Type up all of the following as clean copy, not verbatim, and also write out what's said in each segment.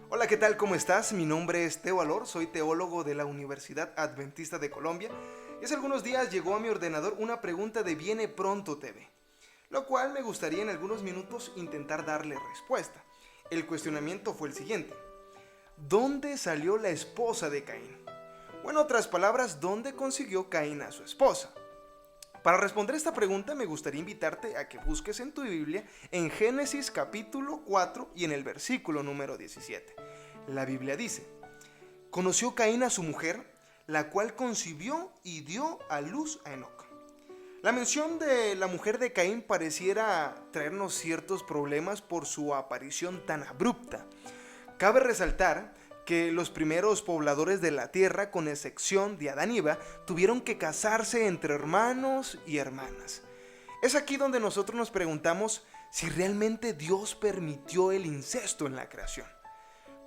Hola, ¿qué tal? ¿Cómo estás? Mi nombre es Teo Alor, soy teólogo de la Universidad Adventista de Colombia y hace algunos días llegó a mi ordenador una pregunta de Viene Pronto TV, lo cual me gustaría en algunos minutos intentar darle respuesta. El cuestionamiento fue el siguiente: ¿dónde salió la esposa de Caín? O en otras palabras, ¿dónde consiguió Caín a su esposa? Para responder esta pregunta me gustaría invitarte a que busques en tu Biblia en Génesis capítulo 4 y en el versículo número 17. La Biblia dice: conoció Caín a su mujer, la cual concibió y dio a luz a Enoc. La mención de la mujer de Caín pareciera traernos ciertos problemas por su aparición tan abrupta. Cabe resaltar que los primeros pobladores de la tierra, con excepción de Adán y Eva, tuvieron que casarse entre hermanos y hermanas. Es aquí donde nosotros nos preguntamos si realmente Dios permitió el incesto en la creación.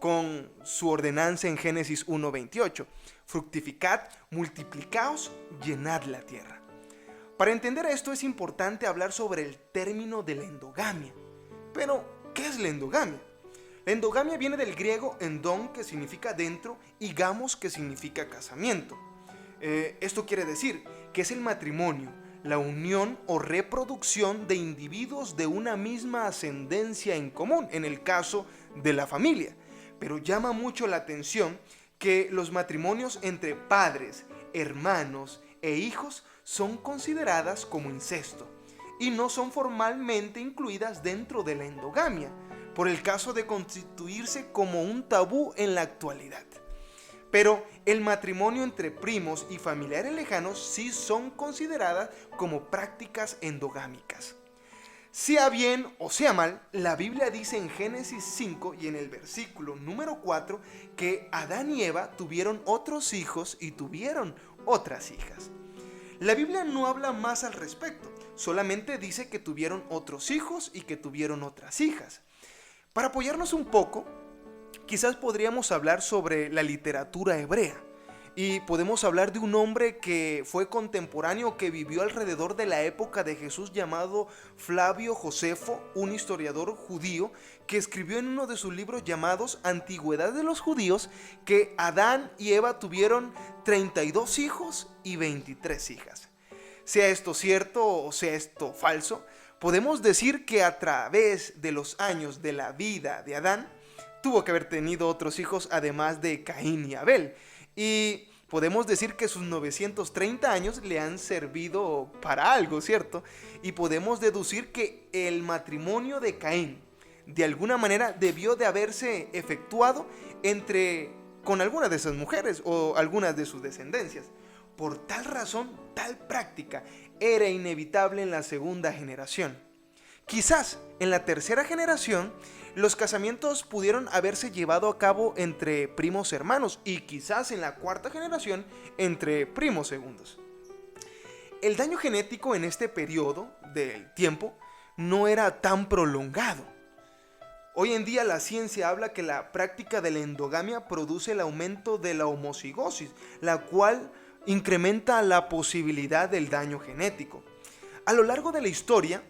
Con su ordenanza en Génesis 1:28, fructificad, multiplicaos, llenad la tierra. Para entender esto es importante hablar sobre el término de la endogamia. Pero, ¿qué es la endogamia? La endogamia viene del griego endon, que significa dentro, y gamos, que significa casamiento. Esto quiere decir que es el matrimonio, la unión o reproducción de individuos de una misma ascendencia en común, en el caso de la familia. Pero llama mucho la atención que los matrimonios entre padres, hermanos e hijos son consideradas como incesto y no son formalmente incluidas dentro de la endogamia, por el caso de constituirse como un tabú en la actualidad. Pero el matrimonio entre primos y familiares lejanos sí son consideradas como prácticas endogámicas. Sea bien o sea mal, la Biblia dice en Génesis 5 y en el versículo número 4 que Adán y Eva tuvieron otros hijos y tuvieron otras hijas. La Biblia no habla más al respecto, solamente dice que tuvieron otros hijos y que tuvieron otras hijas. Para apoyarnos un poco, quizás podríamos hablar sobre la literatura hebrea. Y podemos hablar de un hombre que fue contemporáneo, que vivió alrededor de la época de Jesús, llamado Flavio Josefo, un historiador judío, que escribió en uno de sus libros llamados Antigüedad de los Judíos, que Adán y Eva tuvieron 32 hijos y 23 hijas. Sea esto cierto o sea esto falso, podemos decir que a través de los años de la vida de Adán, tuvo que haber tenido otros hijos además de Caín y Abel. Y podemos decir que sus 930 años le han servido para algo, ¿cierto? Y podemos deducir que el matrimonio de Caín, de alguna manera, debió de haberse efectuado con alguna de esas mujeres o algunas de sus descendencias. Por tal razón, tal práctica era inevitable en la segunda generación. Quizás en la tercera generación los casamientos pudieron haberse llevado a cabo entre primos hermanos y quizás en la cuarta generación entre primos segundos. El daño genético en este periodo del tiempo no era tan prolongado. Hoy en día la ciencia habla que la práctica de la endogamia produce el aumento de la homocigosis, la cual incrementa la posibilidad del daño genético. A lo largo de la historia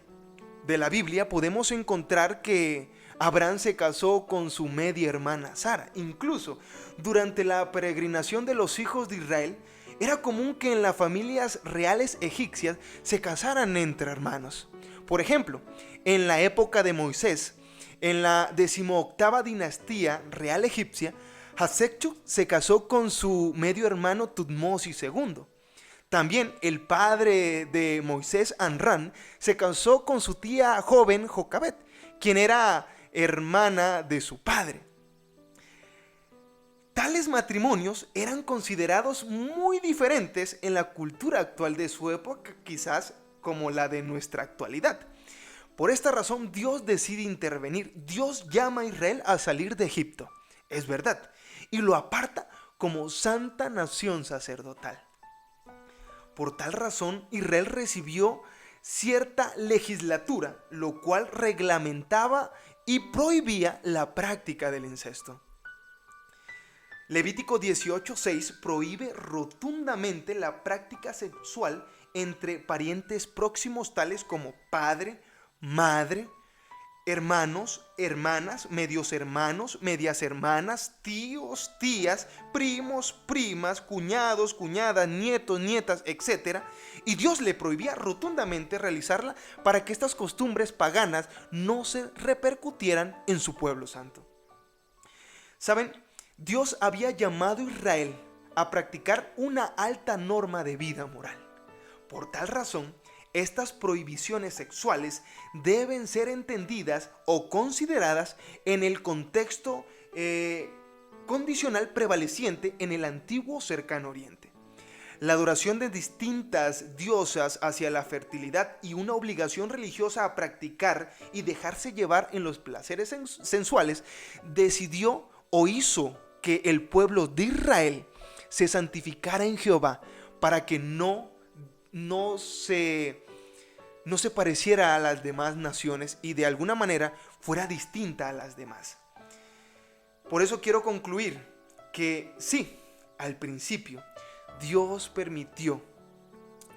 de la Biblia podemos encontrar que Abraham se casó con su media hermana Sara. Incluso durante la peregrinación de los hijos de Israel, era común que en las familias reales egipcias se casaran entre hermanos. Por ejemplo, en la época de Moisés, en la 18ª dinastía real egipcia, Hatshepsut se casó con su medio hermano Tutmosis II. También el padre de Moisés, Amrán, se casó con su tía joven Jocabet, quien era hermana de su padre. Tales matrimonios eran considerados muy diferentes en la cultura actual de su época, quizás como la de nuestra actualidad. Por esta razón, Dios decide intervenir. Dios llama a Israel a salir de Egipto, es verdad, y lo aparta como santa nación sacerdotal. Por tal razón, Israel recibió cierta legislatura, lo cual reglamentaba y prohibía la práctica del incesto. Levítico 18:6 prohíbe rotundamente la práctica sexual entre parientes próximos tales como padre, madre, hermanos, hermanas, medios hermanos, medias hermanas, tíos, tías, primos, primas, cuñados, cuñadas, nietos, nietas, etc. Y Dios le prohibía rotundamente realizarla para que estas costumbres paganas no se repercutieran en su pueblo santo. ¿Saben? Dios había llamado a Israel a practicar una alta norma de vida moral. Por tal razón, estas prohibiciones sexuales deben ser entendidas o consideradas en el contexto condicional prevaleciente en el antiguo cercano oriente. La adoración de distintas diosas hacia la fertilidad y una obligación religiosa a practicar y dejarse llevar en los placeres sensuales decidió o hizo que el pueblo de Israel se santificara en Jehová para que no se pareciera a las demás naciones y de alguna manera fuera distinta a las demás. Por eso quiero concluir que sí, al principio Dios permitió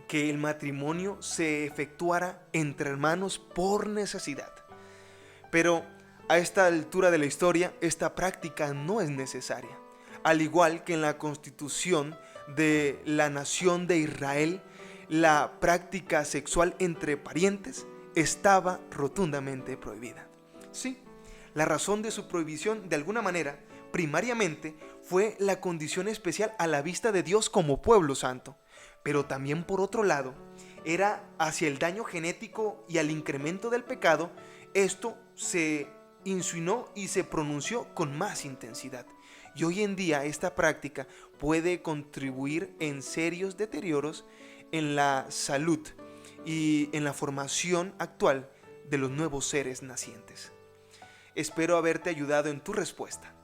que el matrimonio se efectuara entre hermanos por necesidad. Pero a esta altura de la historia, esta práctica no es necesaria. Al igual que en la constitución de la nación de Israel, la práctica sexual entre parientes estaba rotundamente prohibida. Sí, la razón de su prohibición, de alguna manera, primariamente, fue la condición especial a la vista de Dios como pueblo santo, pero también por otro lado, era hacia el daño genético y al incremento del pecado. Esto se insinuó y se pronunció con más intensidad. Y hoy en día esta práctica puede contribuir en serios deterioros en la salud y en la formación actual de los nuevos seres nacientes. Espero haberte ayudado en tu respuesta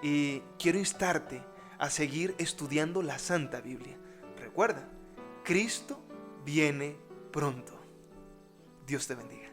y quiero instarte a seguir estudiando la Santa Biblia. Recuerda, Cristo viene pronto. Dios te bendiga.